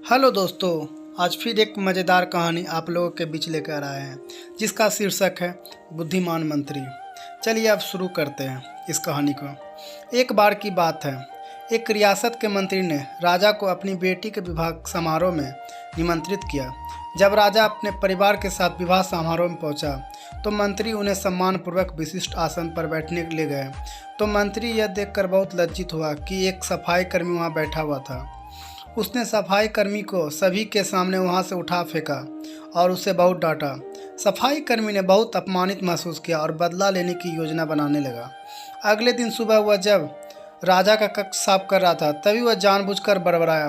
Hello दोस्तों, आज फिर एक मज़ेदार कहानी आप लोगों के बीच लेकर आए हैं जिसका शीर्षक है बुद्धिमान मंत्री। चलिए अब शुरू करते हैं इस कहानी को। एक बार की बात है, एक रियासत के मंत्री ने राजा को अपनी बेटी के विवाह समारोह में निमंत्रित किया। जब राजा अपने परिवार के साथ विवाह समारोह में पहुंचा तो मंत्री उन्हें सम्मानपूर्वक विशिष्ट आसन पर बैठने ले गए। तो मंत्री यह देखकर बहुत लज्जित हुआ कि एक सफाई कर्मी वहां बैठा हुआ था। उसने सफाई कर्मी को सभी के सामने वहां से उठा फेंका और उसे बहुत डांटा। सफाई कर्मी ने बहुत अपमानित महसूस किया और बदला लेने की योजना बनाने लगा। अगले दिन सुबह वह जब राजा का कक्ष साफ कर रहा था तभी वह जानबूझकर बड़बड़ाया,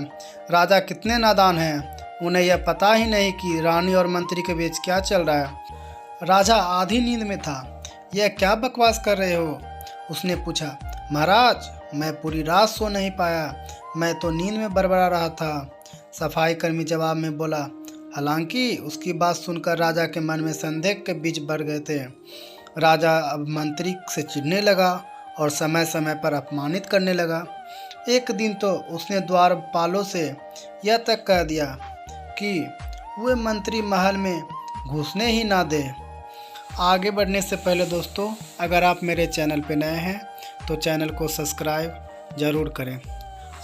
राजा कितने नादान हैं, उन्हें यह पता ही नहीं कि रानी और मंत्री के बीच क्या चल रहा है। राजा आधी नींद में था। यह क्या बकवास कर रहे हो? उसने पूछा। महाराज, मैं पूरी रात सो नहीं पाया, मैं तो नींद में बड़बड़ा रहा था, सफाई कर्मी जवाब में बोला। हालांकि उसकी बात सुनकर राजा के मन में संदेह के बीज बढ़ गए थे। राजा अब मंत्री से चिढ़ने लगा और समय समय पर अपमानित करने लगा। एक दिन तो उसने द्वारपालों से यह तक कह दिया कि वे मंत्री महल में घुसने ही ना दे। आगे बढ़ने से पहले दोस्तों, अगर आप मेरे चैनल पर नए हैं तो चैनल को सब्सक्राइब ज़रूर करें।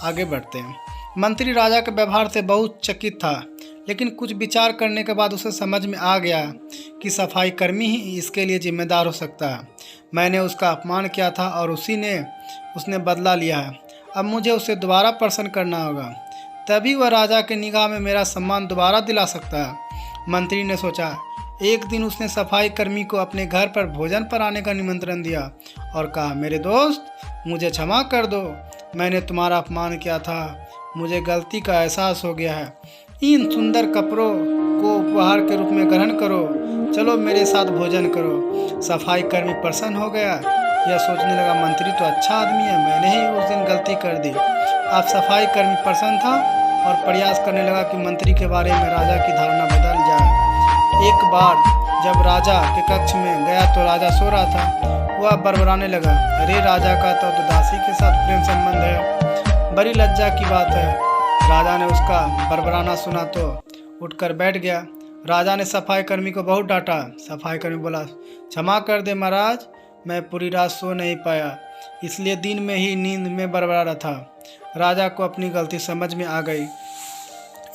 आगे बढ़ते हैं। मंत्री राजा के व्यवहार से बहुत चकित था, लेकिन कुछ विचार करने के बाद उसे समझ में आ गया कि सफाई कर्मी ही इसके लिए जिम्मेदार हो सकता है। मैंने उसका अपमान किया था और उसने बदला लिया है। अब मुझे उसे दोबारा प्रसन्न करना होगा, तभी वह राजा के निगाह में मेरा सम्मान दोबारा दिला सकता है। मंत्री ने सोचा। एक दिन उसने सफाई कर्मी को अपने घर पर भोजन पर आने का निमंत्रण दिया और कहा, मेरे दोस्त, मुझे क्षमा कर दो, मैंने तुम्हारा अपमान किया था, मुझे गलती का एहसास हो गया है। इन सुंदर कपड़ों को उपहार के रूप में ग्रहण करो, चलो मेरे साथ भोजन करो। सफाई कर्मी प्रसन्न हो गया। यह सोचने लगा, मंत्री तो अच्छा आदमी है, मैंने ही उस दिन गलती कर दी। अब सफाई कर्मी प्रसन्न था और प्रयास करने लगा कि मंत्री के बारे में राजा की धारणा बदल जाए। एक बार जब राजा के कक्ष में गया तो राजा सो रहा था। वह बड़बड़ाने लगा, अरे राजा का तो दासी के साथ प्रेम संबंध है, बड़ी लज्जा की बात है। राजा ने उसका बड़बड़ाना सुना तो उठकर बैठ गया। राजा ने सफाई कर्मी को बहुत डांटा। सफाई कर्मी बोला, क्षमा कर दे महाराज, मैं पूरी रात सो नहीं पाया, इसलिए दिन में ही नींद में बड़बड़ा रहा था। राजा को अपनी गलती समझ में आ गई।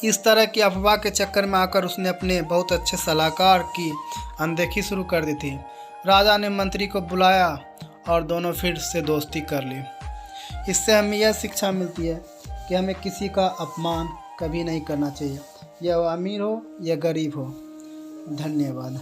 इस तरह की अफवाह के चक्कर में आकर उसने अपने बहुत अच्छे सलाहकार की अनदेखी शुरू कर दी थी। राजा ने मंत्री को बुलाया और दोनों फिर से दोस्ती कर ली। इससे हमें यह शिक्षा मिलती है कि हमें किसी का अपमान कभी नहीं करना चाहिए, यह अमीर हो या गरीब हो। धन्यवाद।